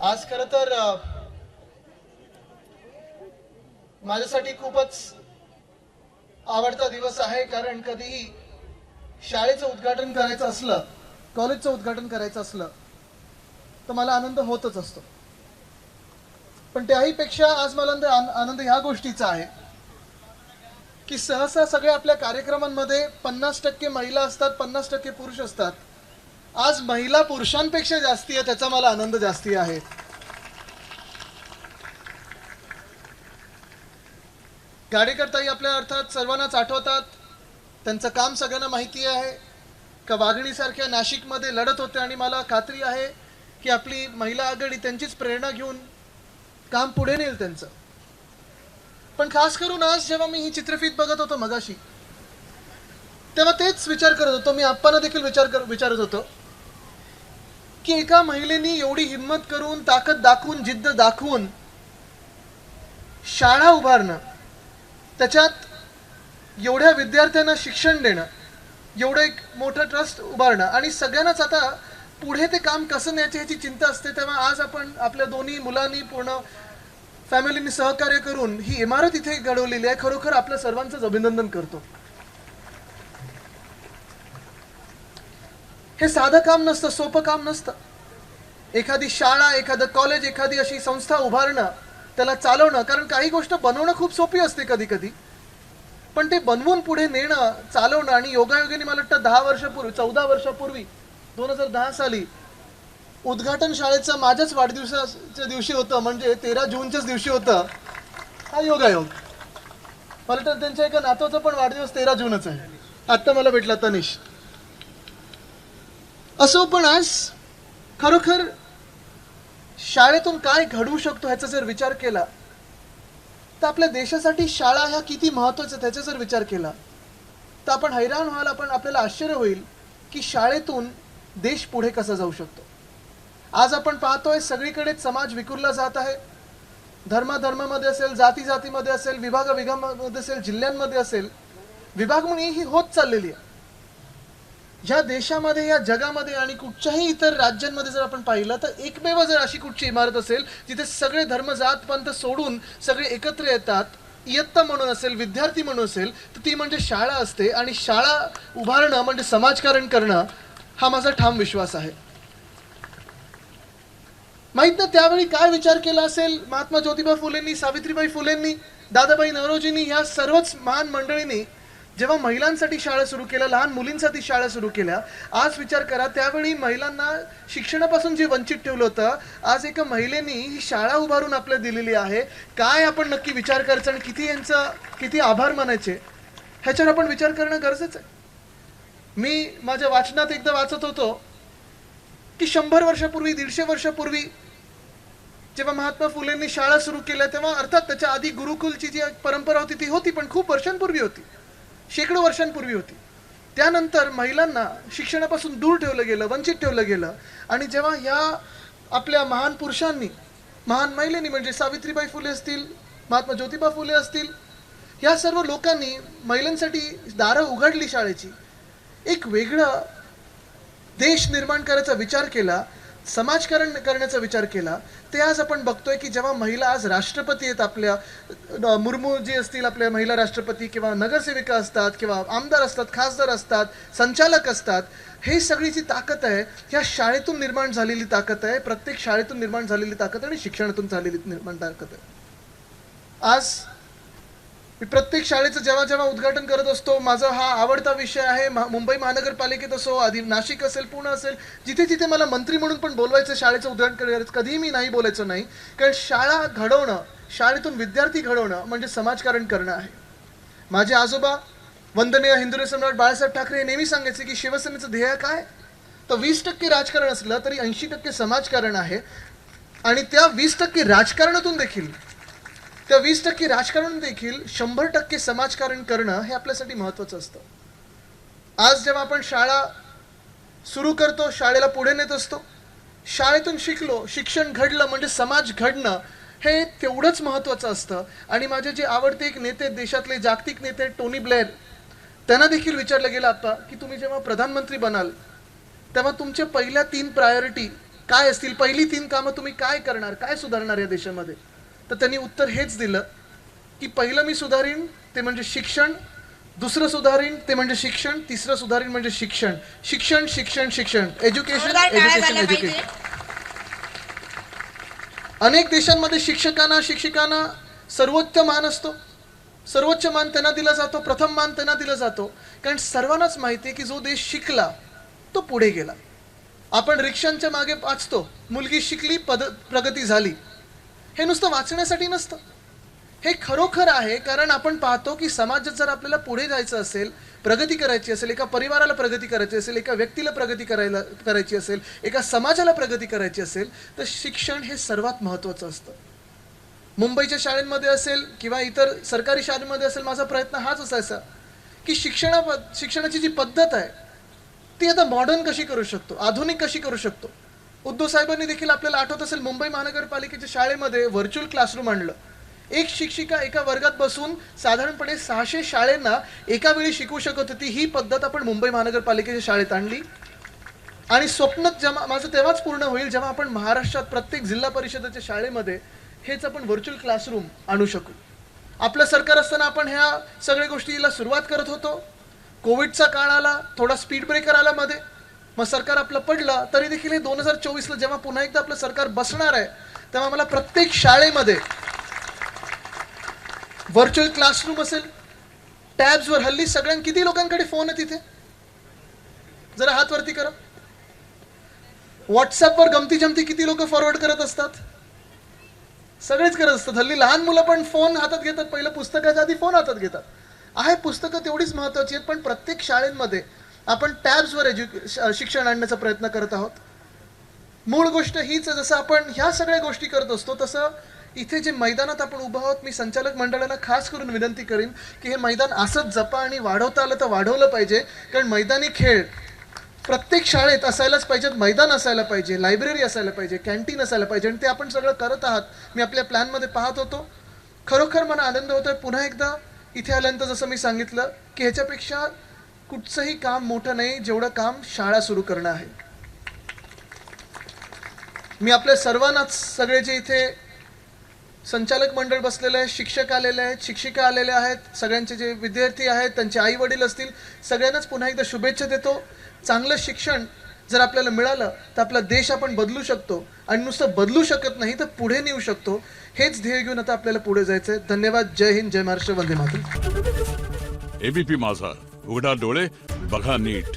आज खरं तर माझ्यासाठी खूपच आवडता दिवस आहे, कारण कधीही शाळेचं उद्घाटन करायचं असलं, कॉलेजचं उद्घाटन करायचं असलं तर मला आनंद होतच असतो. पण त्याहीपेक्षा आज मला आनंद ह्या गोष्टीचा आहे की सहसा सगळ्या आपल्या कार्यक्रमांमध्ये 50% महिला असतात, 50% पुरुष असतात. आज महिला पुरुषांपेक्षा जास्ती आहे, त्याचा मला आनंद जास्ती आहे. गाडेकरताई आपल्या अर्थात सर्वांनाच आठवतात. त्यांचं काम सगळ्यांना माहिती आहे का वाघणीसारख्या नाशिकमध्ये लढत होते, आणि मला खात्री आहे की आपली महिला आघाडी त्यांचीच प्रेरणा घेऊन काम पुढे नेईल त्यांचं. पण खास करून आज जेव्हा मी ही चित्रफीत बघत होतो मगाशी, तेव्हा तेच विचार करत होतो, मी आप्पांना देखील विचारत होतो की एका महिलेनी एवढी हिम्मत करून, ताकद दाखवून, जिद्द दाखवून शाळा उभारणं, त्याच्यात एवढ्या विद्यार्थ्यांना शिक्षण देणं, एवढं एक मोठं ट्रस्ट उभारणं, आणि सगळ्यांनाच आता पुढे ते काम कसं न्यायचं ह्याची चिंता असते. तेव्हा आज आपण आपल्या दोन्ही मुलांनी, पूर्ण फॅमिलीनी सहकार्य करून ही इमारत इथे घडवलेली आहे. खरोखर आपल्या सर्वांचंच अभिनंदन करतो. हे साधं काम नसतं, सोपं काम नसतं. एखादी शाळा, एखादं कॉलेज, एखादी अशी संस्था उभारणं, त्याला चालवणं, कारण काही गोष्ट बनवणं खूप सोपी असते कधी कधी, पण ते बनवून पुढे नेणं, चालवणं, आणि योगायोगाने मला वाटतं 14 वर्षापूर्वी 2010 साली उद्घाटन शाळेचं माझ्याच वाढदिवसाच्या दिवशी होतं, म्हणजे 13 जूनच्याच दिवशी होतं. हा योगायोग. मला वाटतं त्यांच्या एका नातवाचा पण वाढदिवस 13 जूनच आहे. आत्ता मला भेटला तनिष. असो, पण आज खरोखर शाळेतून काय घडवू शकतो ह्याचा जर विचार केला तर आपल्या देशासाठी शाळा ह्या किती महत्त्वाच्या त्याचा जर विचार केला तर आपण हैराण व्हाल. आपण आपल्याला आश्चर्य होईल की शाळेतून देश पुढे कसा जाऊ शकतो. आज आपण पाहतोय सगळीकडे समाज विखुरला जात आहे. धर्मामध्ये असेल, जातीमध्ये असेल, विभागामध्ये असेल, जिल्ह्यांमध्ये असेल, विभागणी ही होत चाललेली आहे. ह्या देशामध्ये, या जगामध्ये आणि कुठच्याही इतर राज्यांमध्ये जर आपण पाहिलं तर एकमेव जर अशी कुठची इमारत असेल जिथे सगळे धर्म, जात, पंथ सोडून सगळे एकत्र येतात, इयत्ता म्हणून असेल, विद्यार्थी म्हणून असेल, तर ती म्हणजे शाळा असते. आणि शाळा उभारणं म्हणजे समाजकारण करणं हा माझा ठाम विश्वास आहे. माहित ना त्यावेळी काय विचार केला असेल महात्मा ज्योतिबा फुलेंनी, सावित्रीबाई फुलेंनी, दादाबाई नौरोजींनी, या सर्वच महान मंडळींनी जेव्हा महिलांसाठी शाळा सुरू केल्या, लहान मुलींसाठी शाळा सुरू केल्या. आज विचार करा, त्यावेळी महिलांना शिक्षणापासून जे वंचित ठेवलं होतं, आज एका महिलेनी ही शाळा उभारून आपल्याला दिलेली आहे. काय आपण नक्की विचार करायचा आणि किती आभार मानायचे ह्याच्यावर आपण विचार करणं गरजेचं आहे. मी माझ्या वाचनात एकदा वाचत होतो की 100 वर्षापूर्वी, 150 वर्षापूर्वी जेव्हा महात्मा फुलेंनी शाळा सुरू केल्या, तेव्हा अर्थात त्याच्या आधी गुरुकुलची जी परंपरा होती ती होती, पण खूप वर्षांपूर्वी होती, शेकडो वर्षांपूर्वी होती. त्यानंतर महिलांना शिक्षणापासून दूर ठेवलं गेलं, वंचित ठेवलं गेलं. आणि जेव्हा ह्या आपल्या महान पुरुषांनी, महान महिलांनी, म्हणजे सावित्रीबाई फुले असतील, महात्मा ज्योतिबा फुले असतील, ह्या सर्व लोकांनी महिलांसाठी दारं उघडली शाळेची, एक वेगळं देश निर्माण करायचा विचार केला, समाजकारण करण्याचा विचार केला. ते आज आपण बघतोय की जेव्हा महिला आज राष्ट्रपती आहेत, आपल्या मुर्मू जी असतील, आपल्या महिला राष्ट्रपती, किंवा नगरसेविका असतात, किंवा आमदार असतात, खासदार असतात, संचालक असतात, हे सगळीची ताकद आहे ह्या शाळेतून निर्माण झालेली ताकद आहे. प्रत्येक शाळेतून निर्माण झालेली ताकद आणि शिक्षणातून झालेली निर्माण ताकद आहे. आज मी प्रत्येक शाळेचं जेव्हा जेव्हा उद्घाटन करत असतो, माझा हा आवडता विषय आहे. मुंबई महानगरपालिकेत असो, आधी नाशिक असेल, पुणे असेल, जिथे जिथे मला मंत्री म्हणून पण बोलवायचं, शाळेचं उद्घाटन करायचं, कधीही मी नाही बोलायचं नाही. कारण शाळा घडवणं, शाळेतून विद्यार्थी घडवणं म्हणजे समाजकारण करणं आहे. माझे आजोबा वंदनीय हिंदू सम्राट बाळासाहेब ठाकरे हे नेहमी सांगायचे की शिवसेनेचं ध्येय काय, तर 20% राजकारण असलं तरी 80% समाजकारण आहे. आणि त्या 20% राजकारणातून देखील, त्या 20% राजकारण देखील 100% समाजकारण करणं हे आपल्यासाठी महत्त्वाचं असतं. आज जेव्हा आपण शाळा सुरू करतो, शाळेला पुढे नेत असतो, शाळेतून शिकलो, शिक्षण घडलं म्हणजे समाज घडणं हे तेवढंच महत्त्वाचं असतं. आणि माझे जे आवडते एक नेते, देशातले जागतिक नेते टोनी ब्लेअर, त्यांना देखील विचारलं गेलं आता की तुम्ही जेव्हा प्रधानमंत्री बनाल तेव्हा तुमच्या पहिल्या 3 प्रायोरिटी काय असतील पहिली 3 कामं तुम्ही काय करणार, काय सुधारणार या देशामध्ये? तर त्यांनी उत्तर हेच दिलं की पहिलं मी सुधारीन ते म्हणजे शिक्षण, दुसरं सुधारीन ते म्हणजे शिक्षण, तिसरं सुधारीन म्हणजे शिक्षण. शिक्षण शिक्षण शिक्षण, एज्युकेशन एज्युकेशन एज्युकेशन. अनेक देशांमध्ये शिक्षकांना सर्वोच्च मान असतो. सर्वोच्च मान त्यांना दिला जातो, प्रथम मान त्यांना दिला जातो, कारण सर्वांनाच माहिती आहे की जो देश शिकला तो पुढे गेला. आपण रिक्षांच्या मागे वाचतो, मुलगी शिकली प्रगती झाली. हे नुसतं वाचण्यासाठी नसतं, हे खरोखर आहे. कारण आपण पाहतो की समाजात जर आपल्याला पुढे जायचं असेल, प्रगती करायची असेल, एका परिवाराला प्रगती करायची असेल, एका व्यक्तीला प्रगती करायची असेल, एका समाजाला प्रगती करायची असेल, तर शिक्षण हे सर्वात महत्त्वाचं असतं. मुंबईच्या शाळेमध्ये असेल किंवा इतर सरकारी शाळेमध्ये असेल, माझा प्रयत्न हाच असायचा की शिक्षणाची जी पद्धत आहे ती आता मॉडर्न कशी करू शकतो, आधुनिक कशी करू शकतो. उद्धव साहेबांनी देखील आपल्याला आठवत असेल मुंबई महानगरपालिकेच्या शाळेमध्ये व्हर्च्युअल क्लासरूम आणलं. एक शिक्षिका एका वर्गात बसून साधारणपणे 600 शाळेंना एका वेळी शिकवू शकत होती. ही पद्धत आपण मुंबई महानगरपालिकेच्या शाळेत आणली आणि स्वप्न जेव्हा माझं तेव्हाच पूर्ण होईल जेव्हा आपण महाराष्ट्रात प्रत्येक जिल्हा परिषदेच्या शाळेमध्ये हेच आपण व्हर्च्युअल क्लासरूम आणू शकू. आपलं सरकार असताना आपण ह्या सगळ्या गोष्टीला सुरुवात करत होतो. कोविडचा काळ आला, थोडा स्पीड ब्रेकर आला मध्ये, मग सरकार आपलं पडलं. तरी देखील हे 2024ला जेव्हा पुन्हा एकदा आपलं सरकार बसणार आहे तेव्हा मला प्रत्येक शाळेमध्ये व्हर्च्युअल क्लासरूम असेल, टॅब्सवर. हल्ली किती लोकांकडे फोन आहे तिथे? जरा हात वरती करा. व्हॉट्सअपवर गमती जमती किती लोक फॉरवर्ड करत असतात? सगळेच करत असतात. हल्ली लहान मुलं पण फोन हातात घेतात, पहिलं पुस्तकाच्या आधी फोन हातात घेतात. आहे, पुस्तकं तेवढीच महत्त्वाची आहेत, पण प्रत्येक शाळेमध्ये आपण टॅब्सवर शिक्षण आणण्याचा प्रयत्न करत आहोत. मूळ गोष्ट हीच, जसं आपण ह्या सगळ्या गोष्टी करत असतो तसं इथे जे मैदानात आपण उभं आहोत, मी संचालक मंडळाला खास करून विनंती करीन की हे मैदान असंच जपा आणि वाढवता आलं तर वाढवलं पाहिजे. कारण मैदानी खेळ प्रत्येक शाळेत असायलाच पाहिजेत. मैदान असायला पाहिजे, लायब्ररी असायला पाहिजे, कॅन्टीन असायला पाहिजे, आणि ते आपण सगळं करत आहात. मी आपल्या प्लॅनमध्ये पाहत होतो. खरोखर मला आनंद होतोय पुन्हा एकदा इथे आल्यानंतर. जसं मी सांगितलं की ह्याच्यापेक्षा कुठचंही काम मोठं नाही जेवढं काम शाळा सुरू करणं आहे. मी आपल्या सर्वांनाच, सगळे जे इथे संचालक मंडळ बसलेलं आहे, शिक्षक आलेले आहेत, शिक्षिका आलेल्या आहेत, सगळ्यांचे जे विद्यार्थी आहेत, त्यांचे आई वडील असतील, सगळ्यांनाच पुन्हा एकदा शुभेच्छा देतो. चांगलं शिक्षण जर आपल्याला मिळालं तर आपला देश आपण बदलू शकतो, आणि नुसतं बदलू शकत नाही तर पुढे नेऊ शकतो. हेच ध्येय घेऊन आता आपल्याला पुढे जायचंय. धन्यवाद. जय हिंद, जय महाराष्ट्र, वंदे मातरम. एबीपी माझा, उघडा डोळे बघा नीट.